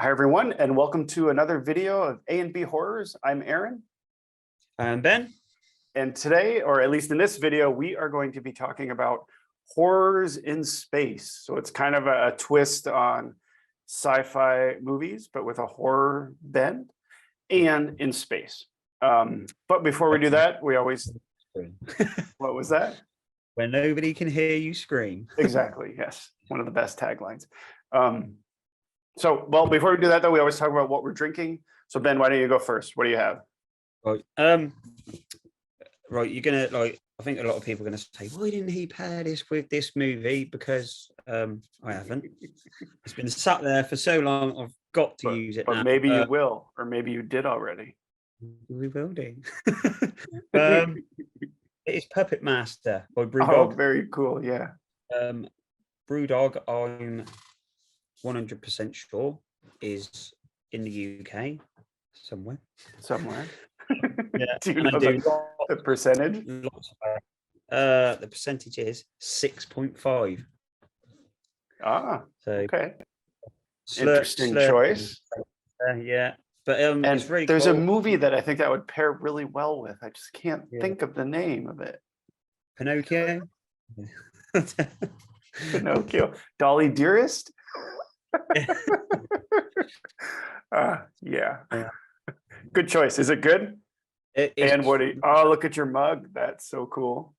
Hi, everyone, and welcome to another video of A and B Horrors. I'm Aaron. And Ben? And today, or at least in this video, we are going to be talking about horrors in space. So it's kind of a twist on sci-fi movies, but with a horror bend and in space. But before we do that, we always... What was that? Where nobody can hear you scream. Exactly, yes. One of the best taglines. Well, before we do that, though, we always talk about what we're drinking. So, Ben, why don't you go first? What do you have? Right. Right. You're gonna I think a lot of people are gonna say, why didn't he pair this with this movie? Because I haven't. It's been sat there for so long. I've got to use it. But now. maybe you will, or maybe you did already. We will do. It is Puppet Master by Brewdog. Oh, very cool. Yeah. Brewdog, I'm 100% sure is in the UK somewhere. Yeah. Do you and know the percentage? The percentage is 6.5. Ah, so okay. Interesting choice. Yeah, but and it's really there's cool. a movie that I think that would pair really well with. I just can't think of the name of it. Pinocchio. Pinocchio. Dolly Dearest. Yeah. Good choice. Is it good? And what? Oh, look at your mug. That's so cool.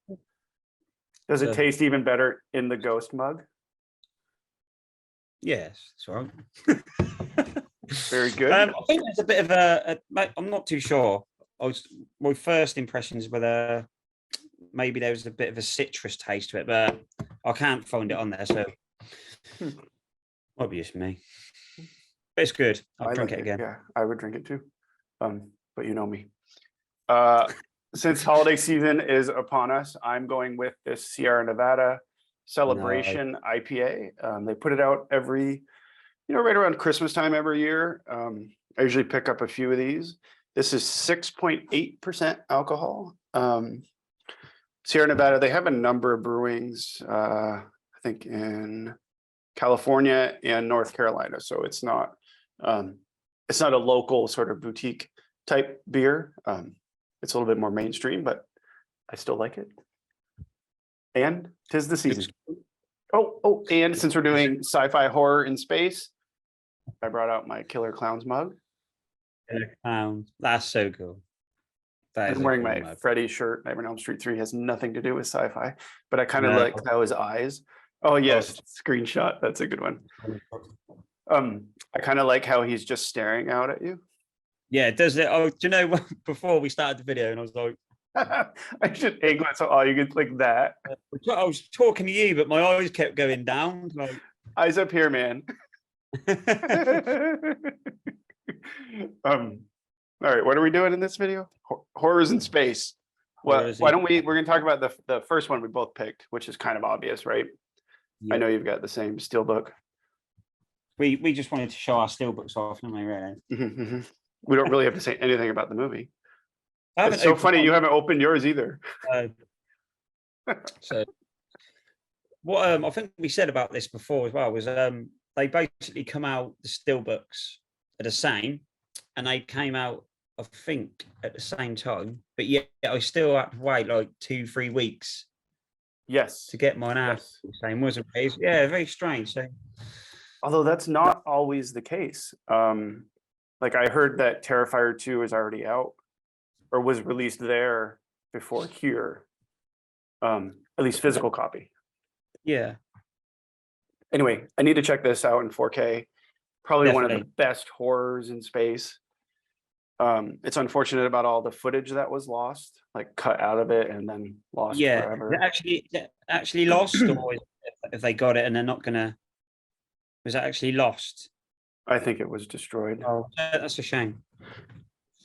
Does it taste even better in the ghost mug? Yes, that's right. Very good. I think there's a bit of I'm not too sure. My first impressions were maybe there was a bit of a citrus taste to it, but I can't find it on there, so might be just me. But it's good. I'll drink it again. Yeah, I would drink it too. But you know me. Since holiday season is upon us, I'm going with this Sierra Nevada Celebration IPA. They put it out every, right around Christmas time every year. I usually pick up a few of these. This is 6.8% alcohol. Sierra Nevada, they have a number of brewings, I think in California and North Carolina. So it's not a local sort of boutique type beer. It's a little bit more mainstream, but I still like it. And 'tis the season. Oh, and since we're doing sci-fi horror in space, I brought out my Killer Clowns mug. Killer Clowns. That's so cool. I'm wearing my Freddy shirt. Nightmare on Elm Street 3 has nothing to do with sci-fi, but I kind of like how his eyes. Oh yes, screenshot. That's a good one. I kind of like how he's just staring out at you. Yeah, does it? Oh, do you know what? Before we started the video, and I was like, I should angle it so you could like that. I was talking to you, but my eyes kept going down. Like, eyes up here, man. All right, what are we doing in this video? Horrors in space. Well, why don't we're gonna talk about the first one we both picked, which is kind of obvious, right? Yeah. I know you've got the same steelbook. We just wanted to show our steelbooks off, didn't we, really? We don't really have to say anything about the movie. It's so funny you haven't opened yours either. So what I think we said about this before as well was they basically come out, the steelbooks are the same, and they came out I think at the same time, but yeah, I still had to wait like 2-3 weeks. Yes. To get mine out. Yes. The same, wasn't it? Yeah, very strange. So, although that's not always the case. Like I heard that Terrifier 2 is already out, or was released there before here. At least physical copy. Yeah. Anyway, I need to check this out in 4K. Probably one of the best horrors in space. It's unfortunate about all the footage that was lost, like cut out of it and then lost forever. Actually lost, or if they got it and they're not gonna, was it actually lost? I think it was destroyed. Oh, that's a shame.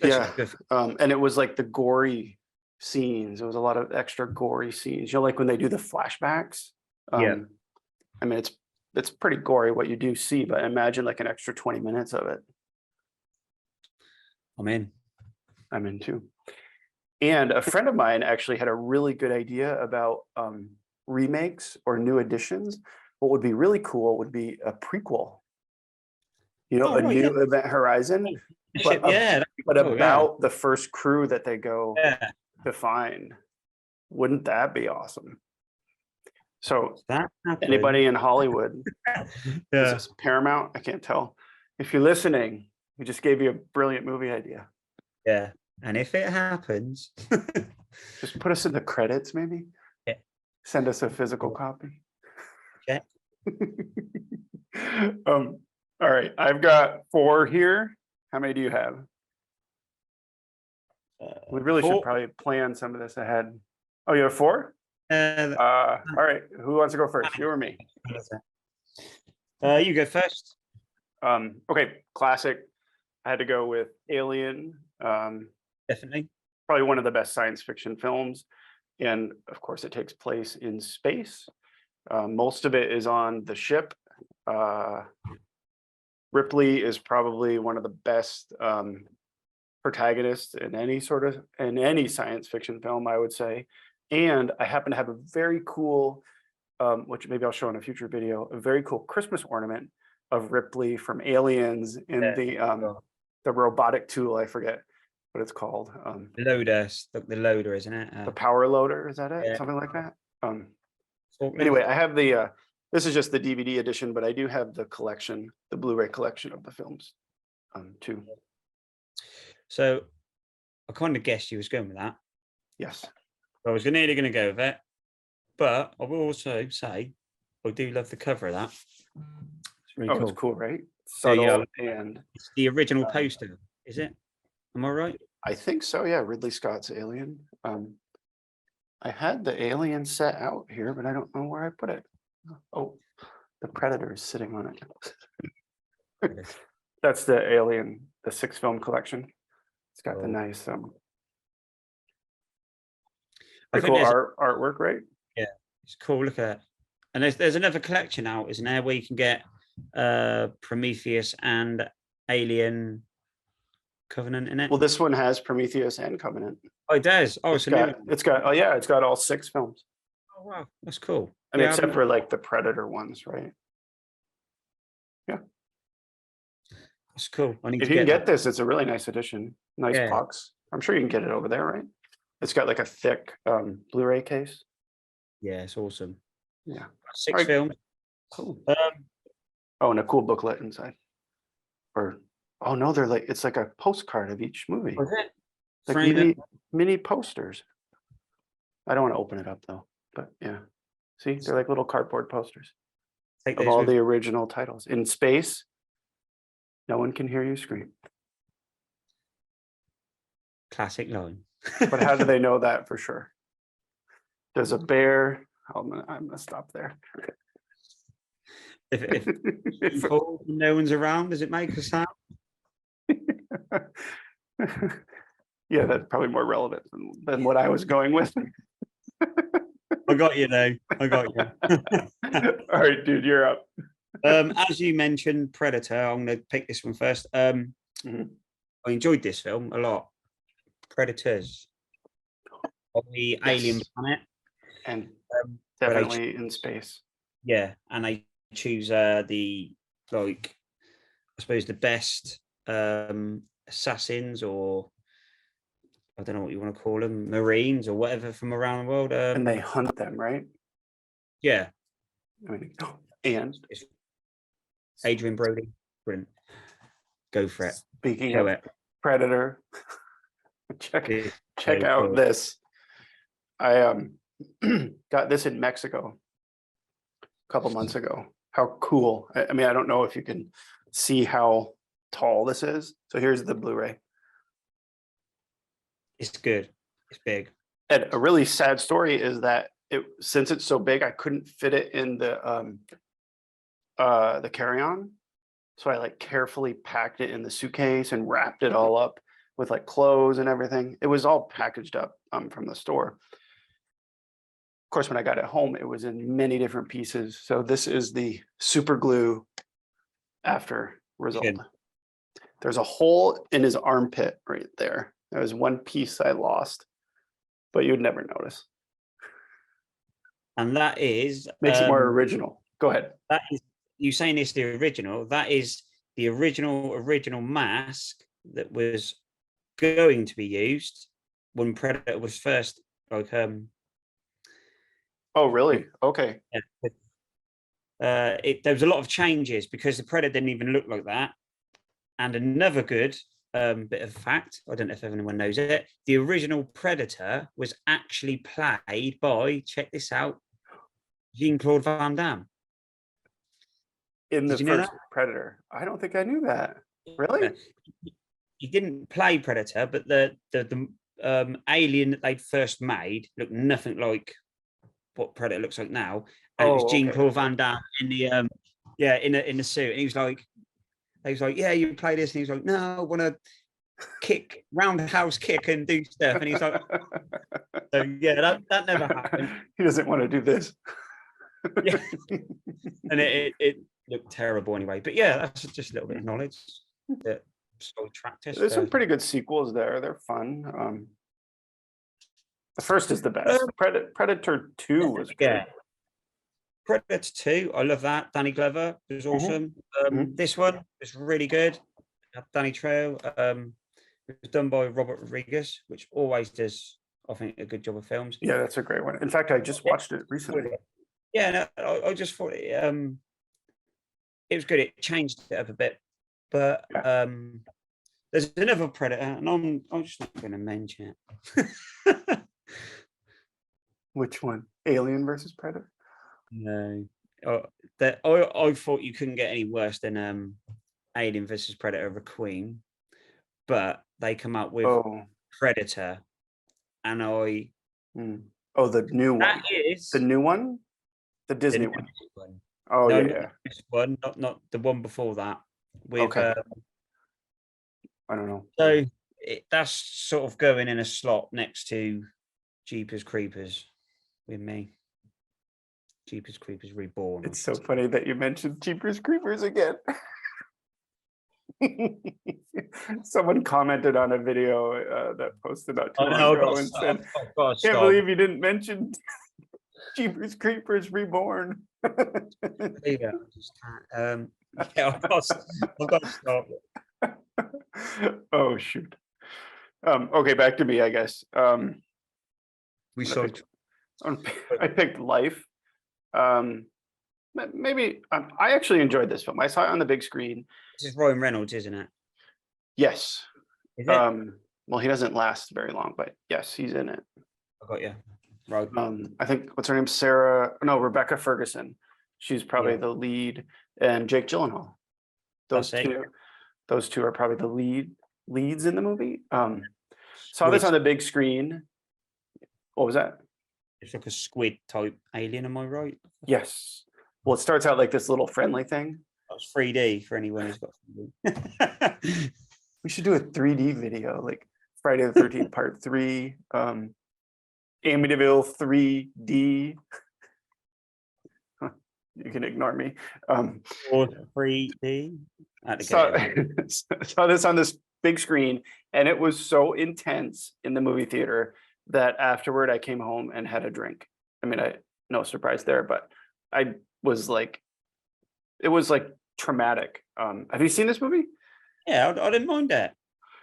And it was like the gory scenes. There was a lot of extra gory scenes. Like when they do the flashbacks. I mean, it's pretty gory what you do see, but imagine like an extra 20 minutes of it. I'm in too. And a friend of mine actually had a really good idea about remakes or new editions. What would be really cool would be a prequel. You know, Oh, a right, yeah. new Event Horizon, The but ship, yeah, that'd be but cool, yeah. about the first crew that they go Yeah, to find. Wouldn't that be awesome? So that happened. anybody in Hollywood, is Yeah, this Paramount? I can't tell. If you're listening, we just gave you a brilliant movie idea. yeah. And if it happens, Just put us in the credits, maybe. yeah, Send us a physical copy. okay. All right, I've got 4 here. How many do you have? We really should Four. probably plan some of this ahead. Oh, you have 4? Uh, All right, who wants to go first? You or me? you go first. Okay, classic. I had to go with Alien. Definitely. Probably one of the best science fiction films. And of course, it takes place in space. Most of it is on the ship. Ripley is probably one of the best protagonists in any science fiction film, I would say. And I happen to have a very cool, which maybe I'll show in a future video, a very cool Christmas ornament of Ripley from Aliens in Yeah. the robotic tool. I forget what it's called. Loader, the loader, isn't it? The power loader, is that it? Yeah. Something like that. Forklift? Anyway, I have the this is just the DVD edition, but I do have the collection, the Blu-ray collection of the films, too. So I kind of guessed you was going with that. Yes. I was nearly going to go with it, but I will also say I do love the cover of that. It's really Oh, cool. it's cool, right? Yeah, Subtle, and it's the original poster, is it? Am I right? I think so. Yeah, Ridley Scott's Alien. I had the Alien set out here, but I don't know where I put it. Oh, the Predator is sitting on it. That's the Alien, the 6-film collection. It's got the Oh. nice, I pretty think cool there's artwork, right? it's cool. Look at it. And there's another collection out, isn't there, where you can get Prometheus and Alien Covenant in it. Well, this one has Prometheus and Covenant. Oh, it does. Oh, it's a new one. It's got, oh yeah, it's got all 6 films. Oh, wow, that's cool. I mean, Yeah, except for like the Predator ones, right? that's cool. I need If to you can get get this, it's a really nice edition. Nice Yeah. box. I'm sure you can get it over there, right? It's got like a thick Blu-ray case. Yeah, it's awesome. Yeah. 6 Alright. films. Cool. Um, Oh, and a cool booklet inside. Or oh no, they're like it's like a postcard of each movie. was it? Like Frame it. mini posters. I don't want to open it up though, but yeah. See, they're like little cardboard posters Take of those all with the original titles. In space, no one can hear you scream. classic line. But how do they know that for sure? There's a bear. I'm gonna stop there. if no one's around, does it make a sound? Yeah, that's probably more relevant than what I was going with. I got you though. I got you. All right, dude, you're up. As you mentioned, Predator. I'm going to pick this one first. Mhm. I enjoyed this film a lot. Predators on the alien Yes. planet. And where they definitely in space. Yeah, and they choose the I suppose the best assassins, or I don't know what you want to call them, Marines or whatever from around the world. And they hunt them, right? Yeah, I mean, and Adrian Brody, brilliant. Go for it. speaking Show of it. Predator, check It's check so out cool. this. I got this in Mexico a couple months ago. How cool. I mean, I don't know if you can see how tall this is. So here's the Blu-ray. It's good. It's big. And a really sad story is that since it's so big, I couldn't fit it in the carry-on. So I like carefully packed it in the suitcase and wrapped it all up with like clothes and everything. It was all packaged up from the store. Of course, when I got it home, it was in many different pieces. So this is the super glue after result. Good. There's a hole in his armpit right there. There was one piece I lost, but you'd never notice. And that is Makes it more original. Go ahead. that is you saying it's the original. That is the original mask that was going to be used when Predator was first like Oh, really? Okay. there was a lot of changes because the Predator didn't even look like that. And another good bit of fact, I don't know if anyone knows it, the original Predator was actually played by, check this out, Jean-Claude Van Damme. In the Did you know first Predator. I don't think I knew that. Really? He didn't play Predator, but the alien that they'd first made looked nothing like what Predator looks like now. And it was Oh, Jean-Claude okay. Van Damme in the in the suit. And he was like, yeah, you play this. And he was like, no, I want to kick, roundhouse kick and do stuff. And he's like, so yeah, that never happened. He doesn't want to do this. Yeah. And it looked terrible anyway. But yeah, that's just a little bit of knowledge that Soul Tractors. There's some pretty good sequels there. They're fun. The first is the best. Predator 2 was good. Yeah. Predator 2, I love that. Danny Glover was awesome. This one was really good. Danny Trejo. It was done by Robert Rodriguez, which always does, I think, a good job of films. Yeah, that's a great one. In fact, I just watched it recently. Yeah, no, I just thought it was good. It changed it up a bit, but there's another Predator, and I'm just not going to mention it. Which one? Alien versus Predator? No, I thought you couldn't get any worse than Alien versus Predator Requiem, but they come up with Predator, and I. Oh, the new one. That is the new one, the Disney one. Oh no, yeah. This one, not the one before that. With, okay. I don't know. So that's sort of going in a slot next to Jeepers Creepers with me. Jeepers Creepers Reborn. It's so funny that you mentioned Jeepers Creepers again. Someone commented on a video that posted not too long ago and said, "Can't believe you didn't mention Jeepers Creepers Reborn." Yeah, I just can't. I've got to stop. Oh shoot. Okay, back to me, I guess. I picked Life. Maybe I actually enjoyed this film. I saw it on the big screen. This is Ryan Reynolds, isn't it? Yes. Is it? Well, he doesn't last very long, but yes, he's in it. I got you. Right. I think what's her name? Rebecca Ferguson. She's probably the lead, and Jake Gyllenhaal. Those two are probably the leads in the movie. Saw this on the big screen. What was that? It's like a squid type alien, am I right? Yes. Well, it starts out like this little friendly thing. That's 3D for anyone who's got 3D. We should do a 3D video, like Friday the 13th Part 3, Amityville 3D. You can ignore me. Or 3D. Saw this on this big screen, and it was so intense in the movie theater that afterward I came home and had a drink. I mean, no surprise there, but I was like, it was like traumatic. Have you seen this movie? Yeah, I didn't mind that.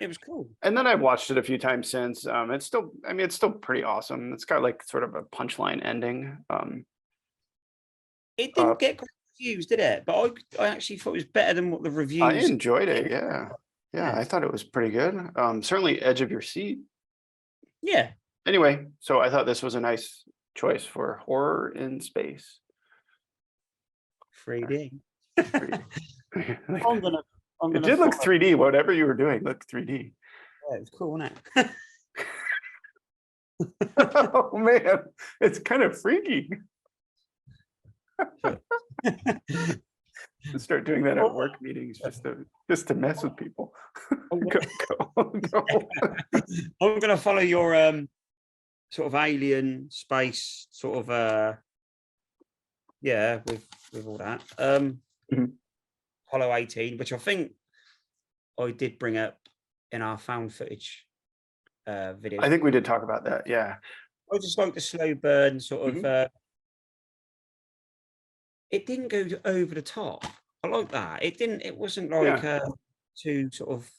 It was cool. And then I've watched it a few times since. It's still pretty awesome. It's got like sort of a punchline ending. It didn't get great reviews, did it? But I actually thought it was better than what the reviews. I enjoyed it. Yeah, I thought it was pretty good. Certainly edge of your seat. Yeah. Anyway, so I thought this was a nice choice for horror in space. 3D. It did look 3D. Whatever you were doing looked 3D. Yeah, it was cool, wasn't it? Oh man, it's kind of freaky. Start doing that at work meetings just to mess with people. Go. I'm gonna follow your sort of alien space sort of with all that. Apollo 18, which I think I did bring up in our found footage video. I think we did talk about that. Yeah. I just like the slow burn sort of. It didn't go over the top. I like that. It wasn't Yeah. like too sort of,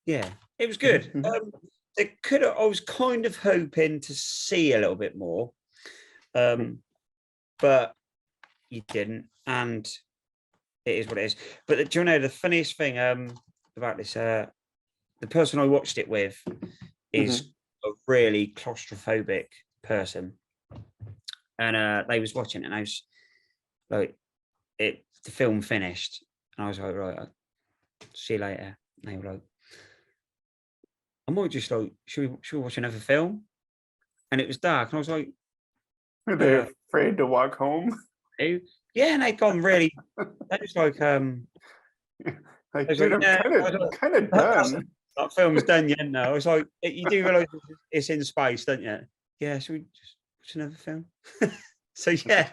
yeah, it was Mhm, good. mhm. It could I was kind of hoping to see a little bit more, but you didn't, and it is what it is. But do you know the funniest thing about this? The person I watched it with is a really claustrophobic person, and they was watching it, and I was like, the film finished, and I was like, right, I'll see you later. And they were like, I might just like, should we watch another film? And it was dark, and I was like, Are they afraid to walk home? "Who?" Yeah, and they'd gone really. They was like, Like, I was dude, like, I'm yeah, kind I was of like, kind of that's done. that film's done yet. No, I was like, you do realize it's in space, don't you? Yeah, should we just watch another film? So yeah,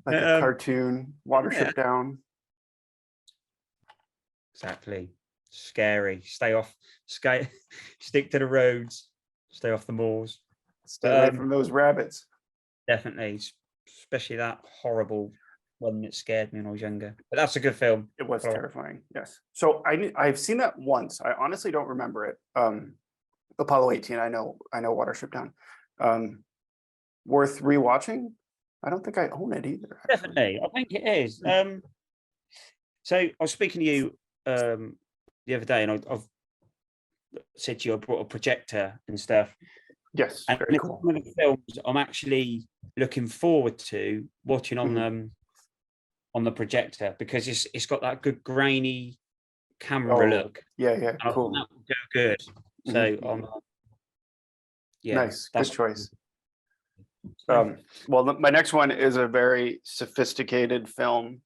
Like a um, cartoon, yeah, Watership Down. exactly. Scary. Stay off. Stick to the roads. Stay off the moors. Stay But away from those rabbits. definitely, especially that horrible one that scared me when I was younger. But that's a good film. It was Well, terrifying. Yes. So I've seen that once. I honestly don't remember it. Apollo 18. I know Watership Down. Worth rewatching. I don't think I own it either. Actually. definitely, I think it is. So I was speaking to you the other day, and I've said to you I brought a projector and stuff. Yes. And Very it's cool. one of the films I'm actually looking forward to watching Mhm. on the projector, because it's got that good grainy camera Oh, look, yeah. and I think Cool. that will go good. So Mhm. yeah, Nice. Good that's choice. so, Well, my next one is a very sophisticated film.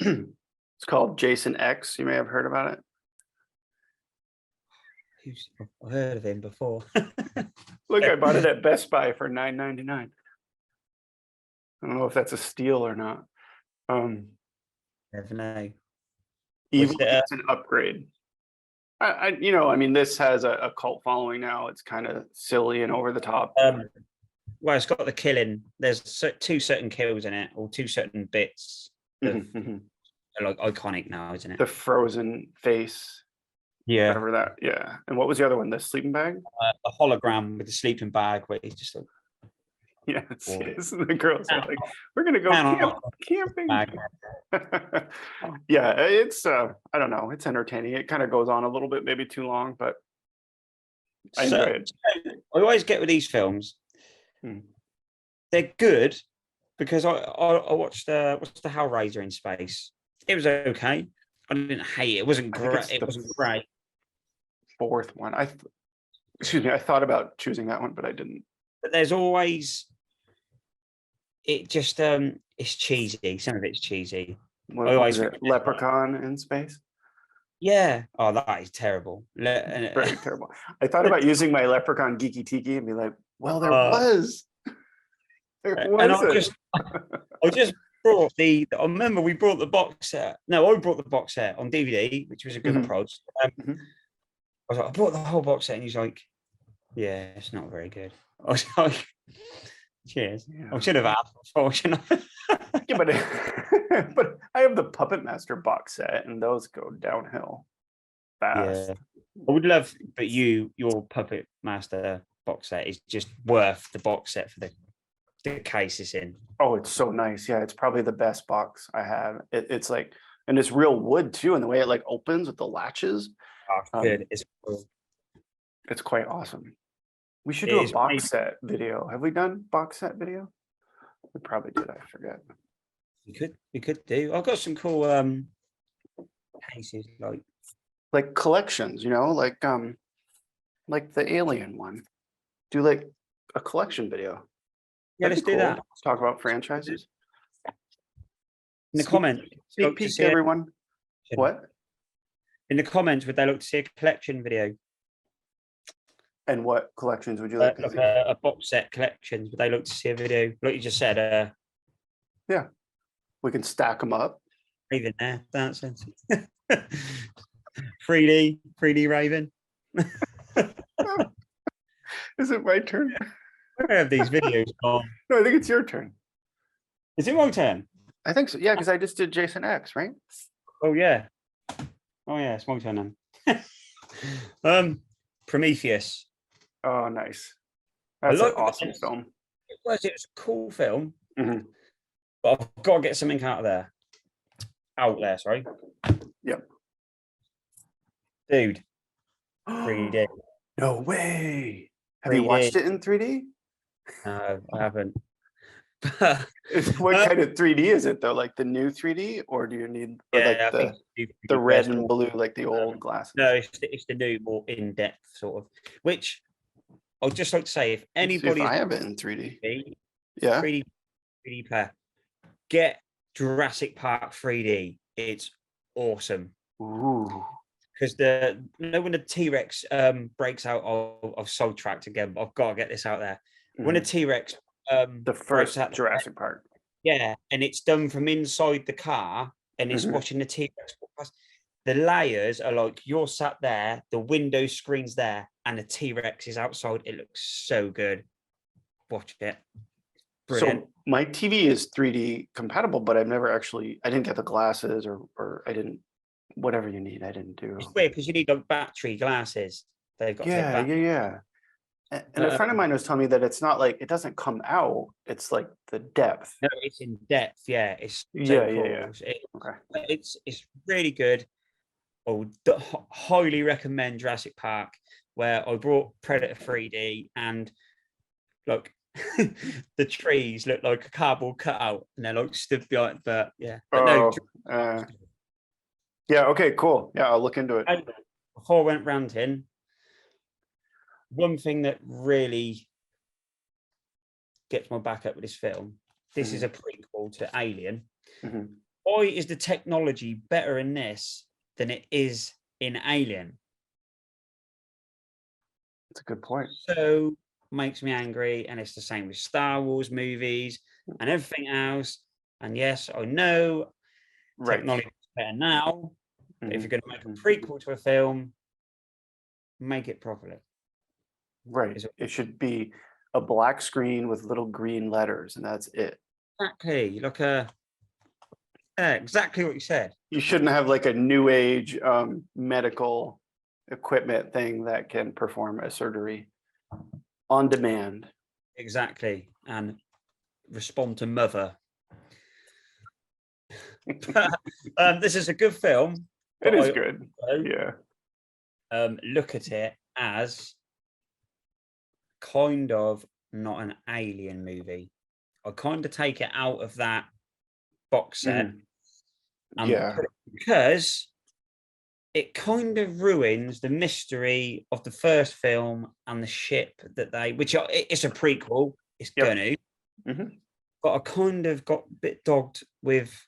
It's called Jason X. You may have heard about it. I've heard of him before. Look, I bought it at Best Buy for $9.99. I don't know if that's a steal or not. Never know. Was Evil it gets an upgrade. I mean, this has a cult following now. It's kind of silly and over the top. well, it's got the killing. There's two certain kills in it, or two certain bits of Mhm, mhm. are like iconic now, isn't it? The frozen face, Yeah. whatever that. Yeah. And what was the other one? The sleeping bag. A hologram with the sleeping bag where he's just like, Yes, "Whoa." yes. The girls are like, "We're gonna go Man, camping." bag. Yeah, it's I don't know, it's entertaining. It kind of goes on a little bit, maybe too long, but I enjoy So, it. I always get with these films, Hmm. they're good because I watched what's the Hellraiser in space. It was okay. I didn't hate it. It wasn't I think great. it's It the wasn't great. fourth one. Excuse me, I thought about choosing that one, but I didn't. But there's always it just it's cheesy. Some of it's cheesy. I What always was it? think, Leprechaun in space? yeah. Oh, that is terrible. Very terrible. I thought about using my Leprechaun Geeky Tiki and be like, well, there uh, was. There and was it. I just brought I remember we brought the box set. No, I brought the box set on DVD, which was a good Mhm, price. mhm. I was like, I brought the whole box set, and he's like, yeah, it's not very good. I was like, cheers. I Yeah. should have asked before, shouldn't I? Yeah, but but I have the Puppet Master box set, and those go downhill fast. Yeah. I would love, but your Puppet Master box set is just worth the box set for the case it's in. Oh, it's so nice. Yeah, it's probably the best box I have. It's like, and it's real wood too, and the way it like opens with the latches. Oh, good. It's quite awesome. We should It do a is box set video. Have we done box set video? We probably did. I forget. we could do. I've got some cool cases Like collections, like the Alien one. Do like a collection video. yeah, That'd let's be do cool. that. Let's talk about franchises. In the comments, Sneak look to peek, see it. everyone. What? In the comments, would they look to see a collection video? And what collections would you like to Like see? a box set collections, would they look to see a video? Like you just said, Yeah, we can stack them up. Raven there, dancing. 3D Raven. Is it my turn? Where have these videos gone? No, I think it's your turn. Is it my turn? I think so. Yeah, because I just did Jason X, right? Oh yeah. Oh yeah, it's my turn then. Prometheus. Oh, nice. I That's an like awesome it. film. It was a cool film, Mhm. but I've got to get something out of there. Out there, sorry. Yep. Dude, 3D. No way. Have you 3D. watched it in 3D? No, I haven't. What Uh, kind of 3D is it though? Like the new 3D, or do you need, or like yeah, I think it's the 3D where red it's and more, blue, like the old glasses? no, it's the new, more in-depth sort of. Which I'd just like to say, if Let's see if anybody is I have it in 3D. 3D, Yeah. 3D player, get Jurassic Park 3D. It's awesome. Ooh. Because when the T-Rex breaks out of Soul Tracked again, but I've got to get this out there. When a Mhm. T-Rex The breaks first out, Jurassic Park. yeah, and it's done from inside the car, and it's Mhm. watching the T-Rex walk past. The layers are like you're sat there, the window screen's there, and the T-Rex is outside. It looks so good. Watch it. Brilliant. So my TV is 3D compatible, but I didn't get the glasses or I didn't, whatever you need, I didn't do. It's weird because you need like battery glasses. They've got to take Yeah, back. yeah, yeah. And a But, friend of mine was telling me that it's not like it doesn't come out, it's like the depth. no, it's in depth. Yeah, it's so Yeah, yeah, cool. yeah. Okay. It's really good. I would highly recommend Jurassic Park, where I brought Predator 3D and like the trees look like a cardboard cutout and they're like stood behind. But yeah, but no. Oh, yeah, okay, cool. Yeah, I'll look into it. Before I went ranting, one thing that really gets my back up with this film. This is a prequel to Alien. Mhm. Why is the technology better in this than it is in Alien? That's a good point. So makes me angry, and it's the same with Star Wars movies and everything else. And yes, I know Right. technology is better now, but if Mhm. you're going to make a Mhm. prequel to a film, make it properly. Right. Is it- It should be a black screen with little green letters, and that's it. Exactly, like a yeah, exactly what you said. You shouldn't have like a new age medical equipment thing that can perform a surgery on demand. Exactly, and respond to mother. This is a good film, It but is I good. also, Yeah. look at it as kind of not an alien movie. I kind of take it out of that box set Mhm. and Yeah. put it, because it kind of ruins the mystery of the first film and the ship that it's a prequel, it's Yep. gonna, Mhm. but I kind of got a bit dogged with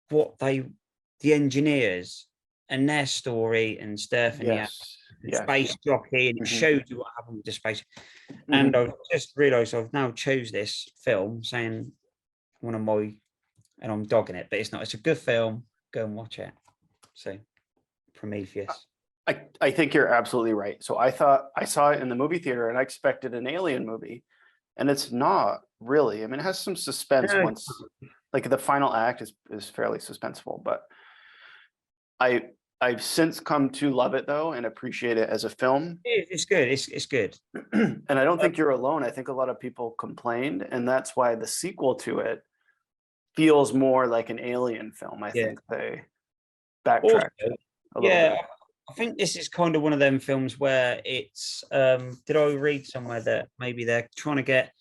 the engineers and their story and stuff, and yeah, Yes. the Yes. space jockey, and it Mhm. showed you what happened with the space. And Mhm. I've just realised I've now chose this film saying one of my, and I'm dogging it, but it's not. It's a good film. Go and watch it. So, Prometheus. I think you're absolutely right. So I thought I saw it in the movie theater and I expected an alien movie, and it's not really. I mean, it has some suspense No, once, like the final act is fairly suspenseful, but I I've since come to love it though and appreciate it as a film. it's good. It's good. And I don't Um, think you're alone. I think a lot of people complained, and that's why the sequel to it feels more like an alien film. I yeah. think they Also, backtracked a little yeah, bit. I think this is kind of one of them films where it's. Did I read somewhere that maybe they're trying to get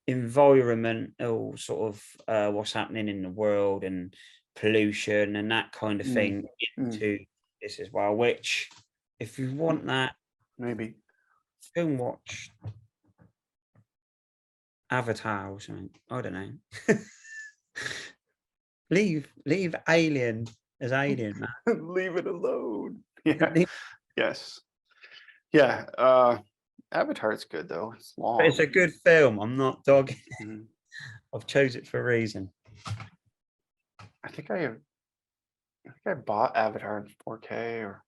environmental sort of what's happening in the world and pollution and that kind of Mm, thing mm, into this as well, which if you want that, maybe. go and watch Avatar or something. I don't know. leave Alien as Alien, Leave it alone. Yeah. man. Yes. Yeah. Avatar is good though. It's But it's long. a good film. I'm not dogging. Mhm. I've chose it for a reason. I think I bought Avatar in 4K, or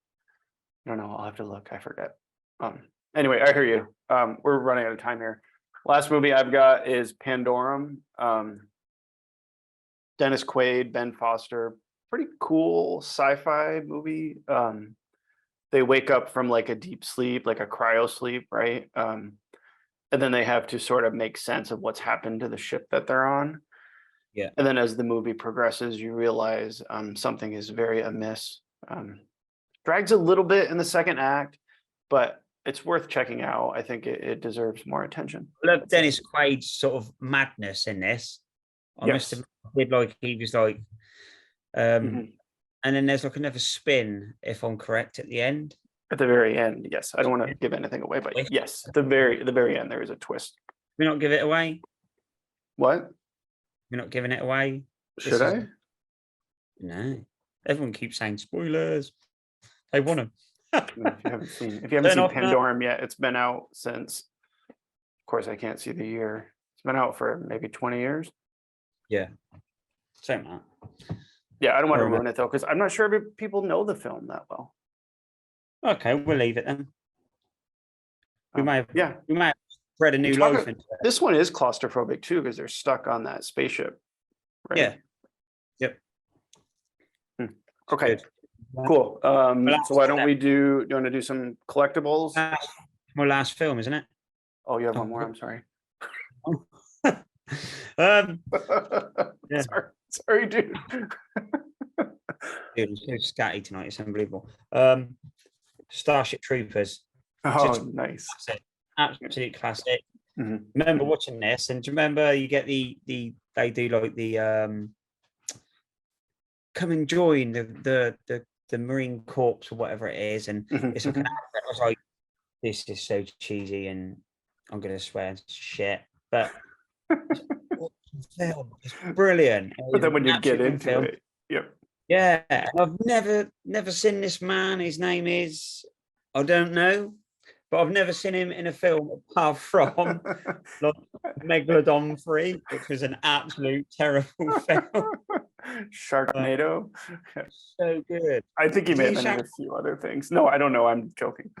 I don't know. I'll have to look. I forget. Anyway, I hear you. We're running out of time here. Last movie I've got is Pandorum. Dennis Quaid, Ben Foster, pretty cool sci-fi movie. They wake up from like a deep sleep, like a cryo sleep, right? And then they have to sort of make sense of what's happened to the ship that they're on. Yeah. And then as the movie progresses, you realize something is very amiss. Drags a little bit in the second act, but it's worth checking out. I think it deserves more attention. I love Dennis Quaid's sort of madness in this. I must Yes. admit, like he was like, Mhm. and then there's like another spin, if I'm correct, at the end. At the very end, yes. I don't want to give anything away, but Twist. yes, the very end, there is a twist. We not give it away. What? We're not giving it away. Should is- I? No. Everyone keeps saying spoilers. They want them. If you haven't seen Turn off that. Pandorum yet, it's been out since, of course, I can't see the year. It's been out for maybe 20 years. Yeah. Same that. Yeah, I don't want to Fair enough. ruin it though, because I'm not sure if people know the film that well. Okay, we'll leave it then. We may have Yeah, spread a new Talk life a- into it. this one is claustrophobic too, because they're stuck on that spaceship. Right? Yeah. Yep. Okay, Good. cool. that's So why don't that. we do you want to do some collectibles? My last film, isn't it? Oh, you have one more, I'm sorry. Yeah. Sorry, dude. Dude, I'm so scatty tonight. It's unbelievable. Starship Troopers. Oh, Just- nice. Classic. Absolute classic. Mhm. Remember watching this, and do you remember you get the they do like the come and join the Marine Corps or whatever it is, and Mhm, it's like an mhm. advert. I was like, this is so cheesy, and I'm gonna swear it's shit, but film is brilliant. But then when you Absolute get good into film. it, yep. Yeah, and I've never seen this man. His name is I don't know, but I've never seen him in a film apart from Megalodon 3, which was an absolute terrible film. Sharknado. So good, I think he may have Is he been in a few other things. No, I don't know. I'm joking.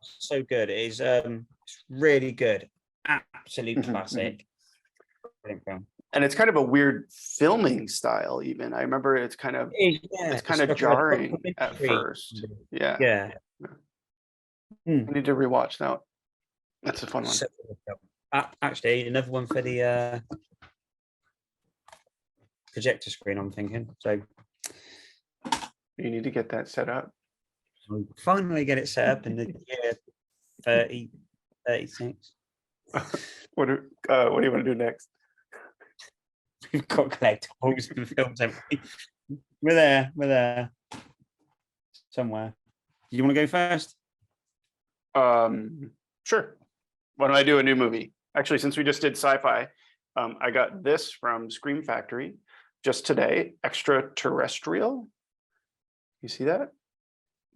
so good. It is it's really good, absolute Mhm, classic. Brilliant film. And it's kind of a weird filming style, even. I remember it's kind of It is, yeah, it's kind of like a jarring at documentary. first. Yeah. Yeah, I need to rewatch that. That's a fun one. so good film. Actually, another one for the projector screen. I'm thinking so. You need to get that set up. I'll finally get it set up in the year 36. What do you want to do next? We've got collectibles and films. Haven't we? We're there. Somewhere. Do you want to go first? Sure. Why don't I do a new movie? Actually, since we just did sci-fi, I got this from Scream Factory just today, Extraterrestrial. You see that?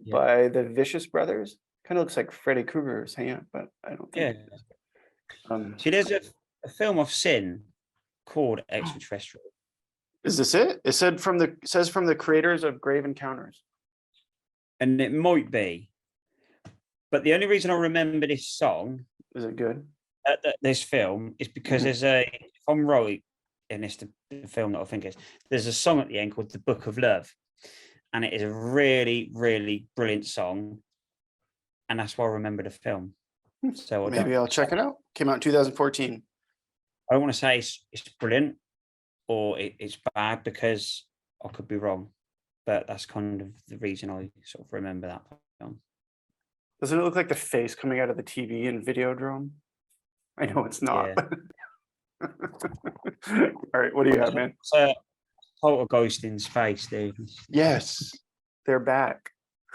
Yeah. By the Vicious Brothers. Kind of looks like Freddy Krueger's hand, but I don't Yeah. think. Um, See, there's a film I've seen called Extraterrestrial. is this it? It says from the creators of Grave Encounters. And it might be. But the only reason I remember this song, Is it good? this film, is because there's if I'm right, and it's the film that I think is, there's a song at the end called The Book of Love. And it is a really, really brilliant song. And that's why I remember the film. So Maybe I'll check it out. Came out in 2014. I don't want to say it's brilliant or it's bad because I could be wrong. But that's kind of the reason I sort of remember that film. Doesn't it look like the face coming out of the TV in Videodrome? I know it's not. Yeah. All right, what do you have, man? It's a poltergeist in space, dude. Yes, they're back.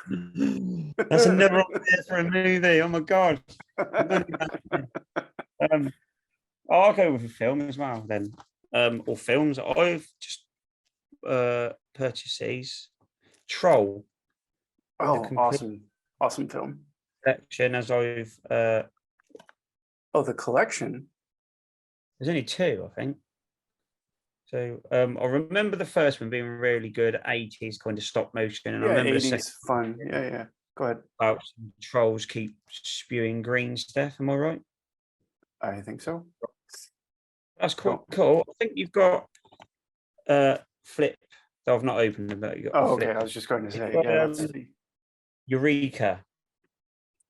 That's another idea for a movie. Oh my god. I'll go with a film as well then. Or films. I've just purchased these. Troll Oh, complete- awesome film. collection as I've Oh, the collection. there's only two, I think. So I remember the first one being really good, 80s kind of stop motion, and I Yeah, remember the 80s second fun. Yeah. Go ahead. about some trolls keep spewing green stuff. Am I right? I think so. That's cool. Cool. I think you've got Flip. So I've not opened them, but you got Oh, the okay. I Flip. was just going to It's say, got, yeah, let's see. Eureka.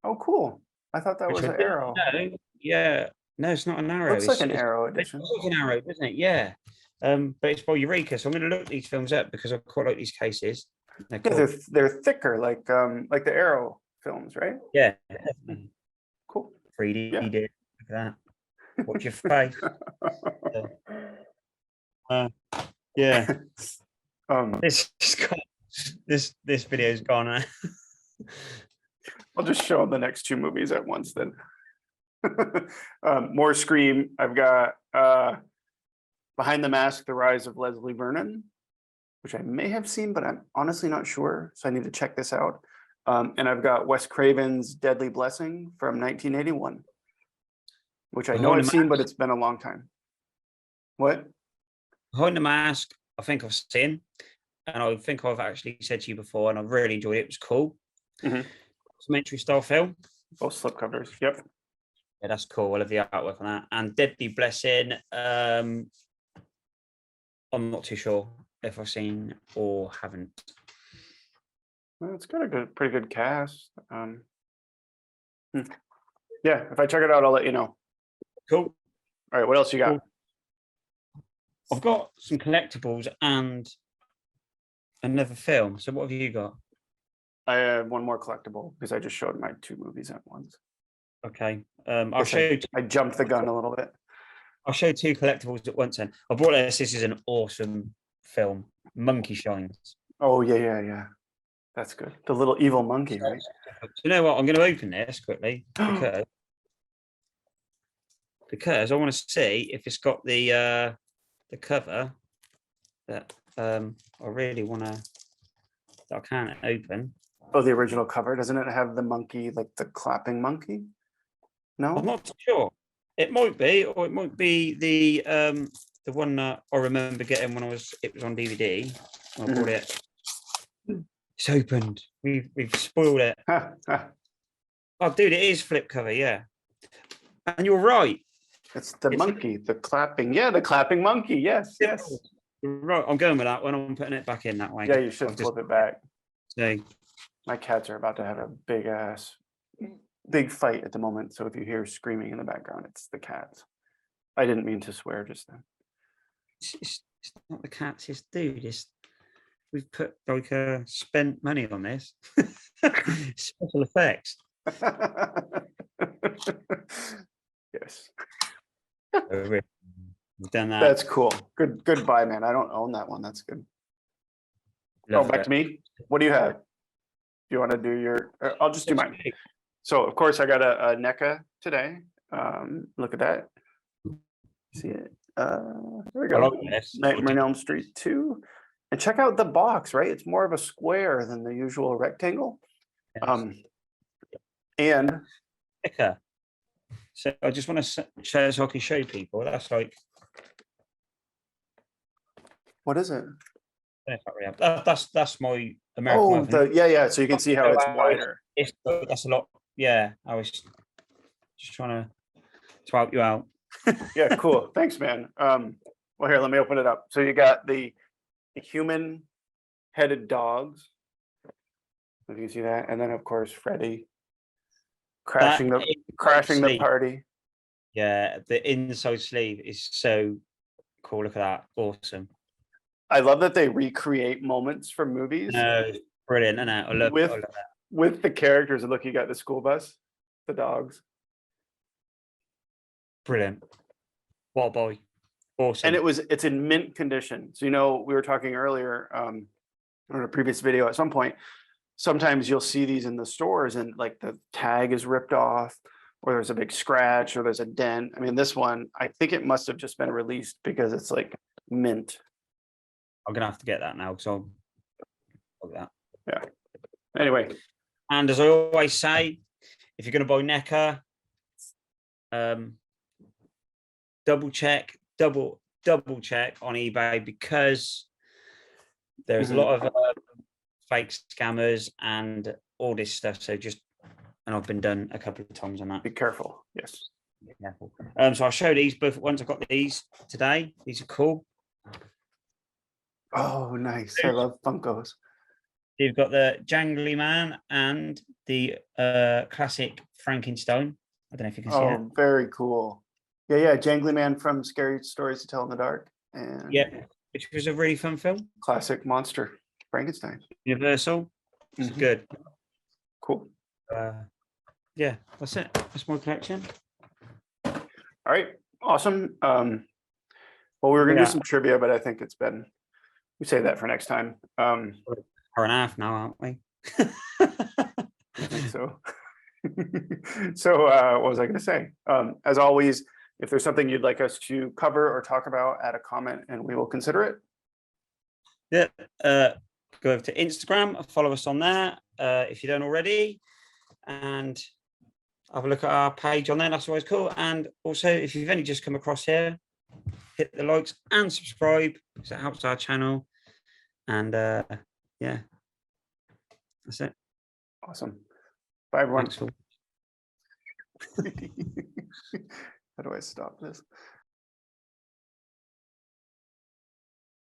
Oh, cool. I thought that Which was I an didn't arrow. know. Yeah. No, it's not an arrow. Looks like an It's arrow it edition. looks like an arrow, doesn't it? Yeah. But it's by Eureka. So I'm going to look these films up because I quite like these cases. They're Yeah, cool. they're thicker, like the arrow films, right? Yeah, definitely. Cool. 3D Yeah. did. Look at that. Watch your face. Yeah. This is gone. This video's gone. I'll just show them the next two movies at once then. More Scream. I've got Behind the Mask, The Rise of Leslie Vernon, which I may have seen, but I'm honestly not sure. So I need to check this out. And I've got Wes Craven's Deadly Blessing from 1981, which I know Behind I've the seen, but Mask. it's been a long time. What? Behind the Mask, I think I've seen, and I think I've actually said to you before, and I've really enjoyed it. It was cool. Documentary style film. Both slipcovers. Yep. Yeah, that's cool. I love the artwork on that. And Deadly Blessing, I'm not too sure if I've seen or haven't. Well, it's got a pretty good cast. Yeah, if I check it out, I'll let you know. Cool. All right, what else you got? Cool. I've got some collectibles and another film. So what have you got? I have one more collectible because I just showed my two movies at once. Okay. I'll Guess show you. I jumped the gun a little bit. I'll show two collectibles at once. Then I brought this. This is an awesome film. Monkey Shines. Oh yeah. That's good. The little evil monkey, right? You know what? I'm going to open this quickly because I want to see if it's got the cover that I really want to. That I can't open. Oh, the original cover. Doesn't it have the monkey, like the clapping monkey? No. I'm not sure. It might be, or it might be the one that I remember getting when it was on DVD. I bought it. It's opened. We've spoiled it. Oh, dude, it is flip cover, yeah. And you're right. It's the monkey, the clapping. Yeah, the clapping monkey. Yes. You're right. I'm going with that one. I'm putting it back in that way. Yeah, you should flip it back. So, my cats are about to have a big fight at the moment. So if you hear screaming in the background, it's the cats. I didn't mean to swear just then. it's not the cats, it's dude. We've put spent money on this. Special effects. Yes. We've done that. That's cool. Goodbye, man. I don't own that one. That's good. Back to me. What do you have? Do you want to do your? I'll just do mine. So of course I got a NECA today. Look at that. See it? There we go. Nightmare on Elm Street 2. And check out the box, right? It's more of a square than the usual rectangle. Yes. And NECA. So I just want to share so I can show people. That's like. what is it? That's my American. Oh, yeah. So you can see how it's wider. That's a lot. Yeah, I was just trying to help you out. Yeah, cool. Thanks, man. Well, here, let me open it up. So you got the human-headed dogs. If you can see that, and then of course Freddy crashing the party. Yeah, the inside sleeve is so cool. Look at that, awesome. I love that they recreate moments from movies. No, brilliant, isn't it? I love that. With the characters. And look, you got the school bus, the dogs. Brilliant. What a boy. Awesome. And it's in mint condition. So we were talking earlier on a previous video at some point. Sometimes you'll see these in the stores and like the tag is ripped off, or there's a big scratch, or there's a dent. I mean, this one, I think it must have just been released because it's like mint. I'm gonna have to get that now because I'll look at that. Yeah. Anyway. And as I always say, if you're gonna buy NECA, double check on eBay because there's a lot of fake scammers and all this stuff. So and I've been done a couple of times on that. Be careful. Yes. Be careful. So I'll show these both at once. I've got these today. These are cool. Oh, nice. I love Funkos. You've got the Jangly Man and the classic Frankenstein. I don't know if you can see that. Oh, very cool. Yeah, yeah. Jangly Man from Scary Stories to Tell in the Dark and Yeah, which was a really fun film. classic monster, Frankenstein. Universal. It's Mhm. good. Cool. Yeah, that's it. That's my collection. All right. Awesome. Well, we were gonna Yeah. do some trivia, but I think it's been, we save that for next time. Hour and a half now, aren't we? I think so. So what was I gonna say? As always, if there's something you'd like us to cover or talk about, add a comment and we will consider it. Yeah. Go over to Instagram, follow us on there if you don't already, and have a look at our page on there. That's always cool. And also, if you've only just come across here, hit the likes and subscribe because it helps our channel. And yeah, that's it. Awesome. Bye, everyone. Thanks for. How do I stop this?